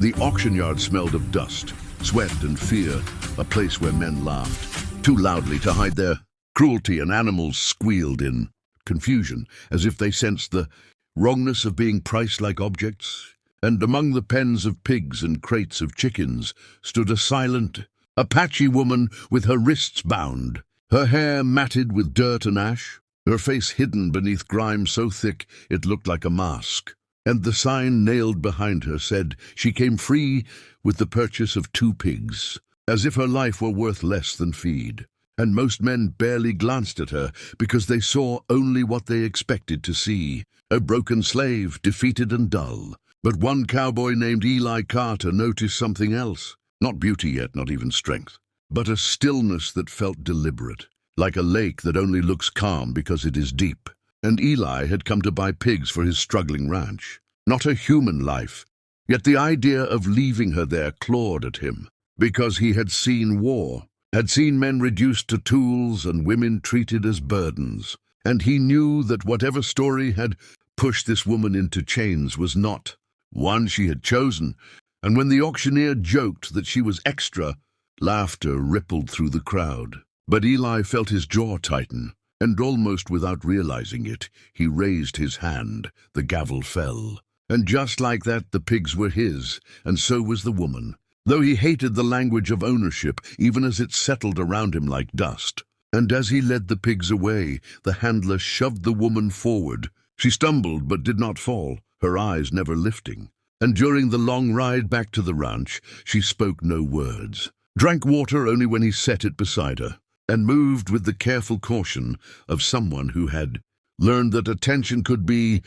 The auction yard smelled of dust, sweat and fear, a place where men laughed, too loudly to hide their cruelty, and animals squealed in confusion, as if they sensed the wrongness of being priced like objects. And among the pens of pigs and crates of chickens stood a silent Apache woman with her wrists bound, her hair matted with dirt and ash, her face hidden beneath grime so thick it looked like a mask. And the sign nailed behind her said she came free with the purchase of 2 pigs, as if her life were worth less than feed. And most men barely glanced at her because they saw only what they expected to see, a broken slave, defeated and dull. But one cowboy named Eli Carter noticed something else. Not beauty yet, not even strength, but a stillness that felt deliberate, like a lake that only looks calm because it is deep. And Eli had come to buy pigs for his struggling ranch, not a human life. Yet the idea of leaving her there clawed at him, because he had seen war, had seen men reduced to tools and women treated as burdens. And he knew that whatever story had pushed this woman into chains was not one she had chosen. And when the auctioneer joked that she was extra, laughter rippled through the crowd. But Eli felt his jaw tighten, and almost without realizing it, he raised his hand. The gavel fell. And just like that, the pigs were his, and so was the woman, though he hated the language of ownership, even as it settled around him like dust. And as he led the pigs away, the handler shoved the woman forward. She stumbled but did not fall, her eyes never lifting. And during the long ride back to the ranch, she spoke no words, drank water only when he set it beside her, and moved with the careful caution of someone who had learned that attention could be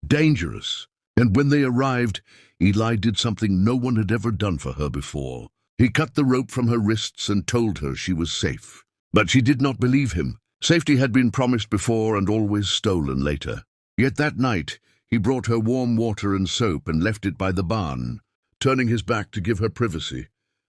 dangerous. And when they arrived, Eli did something no one had ever done for her before. He cut the rope from her wrists and told her she was safe. But she did not believe him. Safety had been promised before and always stolen later. Yet that night, he brought her warm water and soap and left it by the barn, turning his back to give her privacy.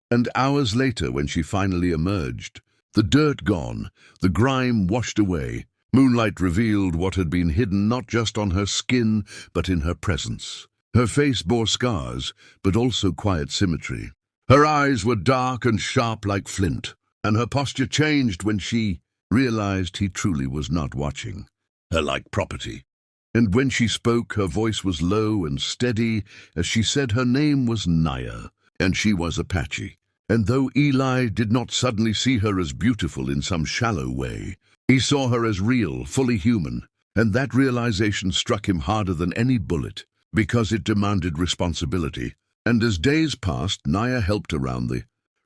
And hours later, when she finally emerged, the dirt gone, the grime washed away, moonlight revealed what had been hidden not just on her skin, but in her presence. Her face bore scars, but also quiet symmetry. Her eyes were dark and sharp like flint, and her posture changed when she realized he truly was not watching her like property. And when she spoke, her voice was low and steady as she said her name was Naya, and she was Apache. And though Eli did not suddenly see her as beautiful in some shallow way, he saw her as real, fully human, and that realization struck him harder than any bullet, because it demanded responsibility. And as days passed, Naya helped around the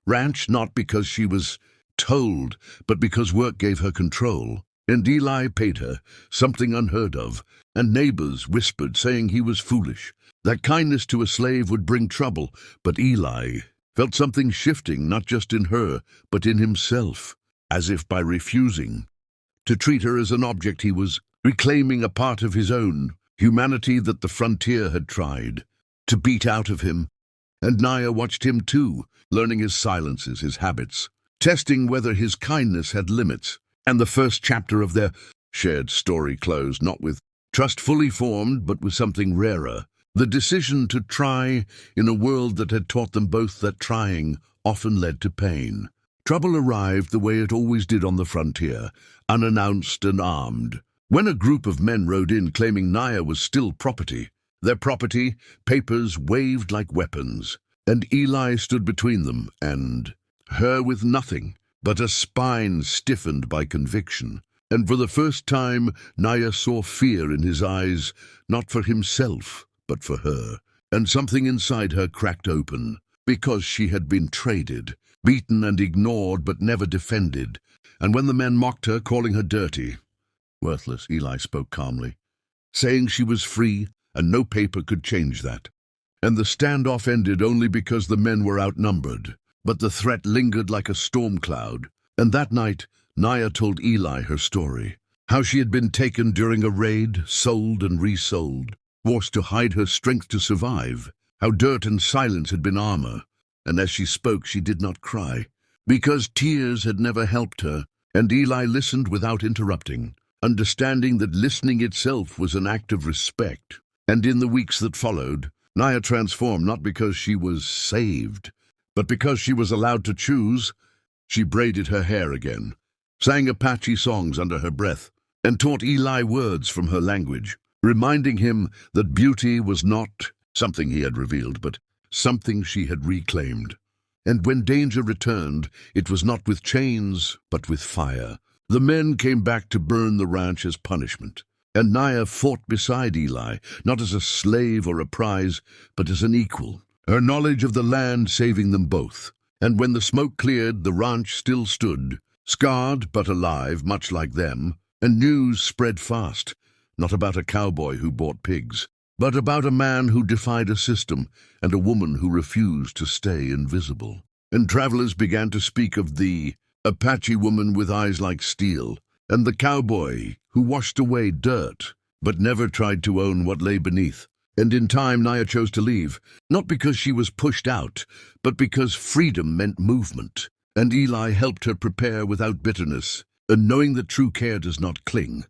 ranch, not because she was told, but because work gave her control. And Eli paid her, something unheard of, and neighbors whispered, saying he was foolish, that kindness to a slave would bring trouble. But Eli felt something shifting, not just in her, but in himself, as if by refusing to treat her as an object, he was reclaiming a part of his own humanity that the frontier had tried to beat out of him. And Naya watched him too, learning his silences, his habits, testing whether his kindness had limits. And the first chapter of their shared story closed not with trust fully formed, but with something rarer, the decision to try in a world that had taught them both that trying often led to pain. Trouble arrived the way it always did on the frontier, unannounced and armed. When a group of men rode in claiming Naya was still property, their property, papers waved like weapons, and Eli stood between them and her with nothing but a spine stiffened by conviction. And for the first time, Naya saw fear in his eyes, not for himself, but for her. And something inside her cracked open, because she had been traded, beaten and ignored, but never defended. And when the men mocked her, calling her dirty, worthless, Eli spoke calmly, saying she was free, and no paper could change that. And the standoff ended only because the men were outnumbered. But the threat lingered like a storm cloud. And that night, Naya told Eli her story, how she had been taken during a raid, sold and resold, forced to hide her strength to survive, how dirt and silence had been armor. And as she spoke, she did not cry, because tears had never helped her. And Eli listened without interrupting, understanding that listening itself was an act of respect. And in the weeks that followed, Naya transformed not because she was saved, but because she was allowed to choose. She braided her hair again, sang Apache songs under her breath, and taught Eli words from her language, reminding him that beauty was not something he had revealed, but something she had reclaimed. And when danger returned, it was not with chains, but with fire. The men came back to burn the ranch as punishment, and Naya fought beside Eli, not as a slave or a prize, but as an equal, her knowledge of the land saving them both. And when the smoke cleared, the ranch still stood, scarred but alive, much like them, and news spread fast, not about a cowboy who bought pigs, but about a man who defied a system and a woman who refused to stay invisible. And travelers began to speak of the Apache woman with eyes like steel, and the cowboy who washed away dirt, but never tried to own what lay beneath. And in time, Naya chose to leave, not because she was pushed out, but because freedom meant movement. And Eli helped her prepare without bitterness, and knowing that true care does not cling.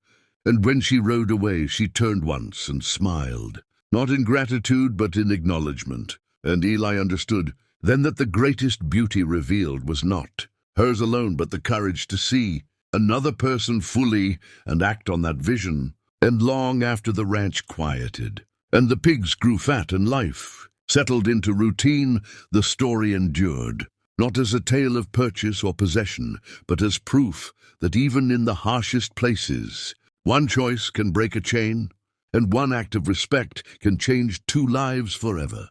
And when she rode away, she turned once and smiled, not in gratitude, but in acknowledgement. And Eli understood then that the greatest beauty revealed was not hers alone, but the courage to see another person fully and act on that vision. And long after the ranch quieted, and the pigs grew fat and life settled into routine, the story endured, not as a tale of purchase or possession, but as proof that even in the harshest places, one choice can break a chain, and one act of respect can change two lives forever.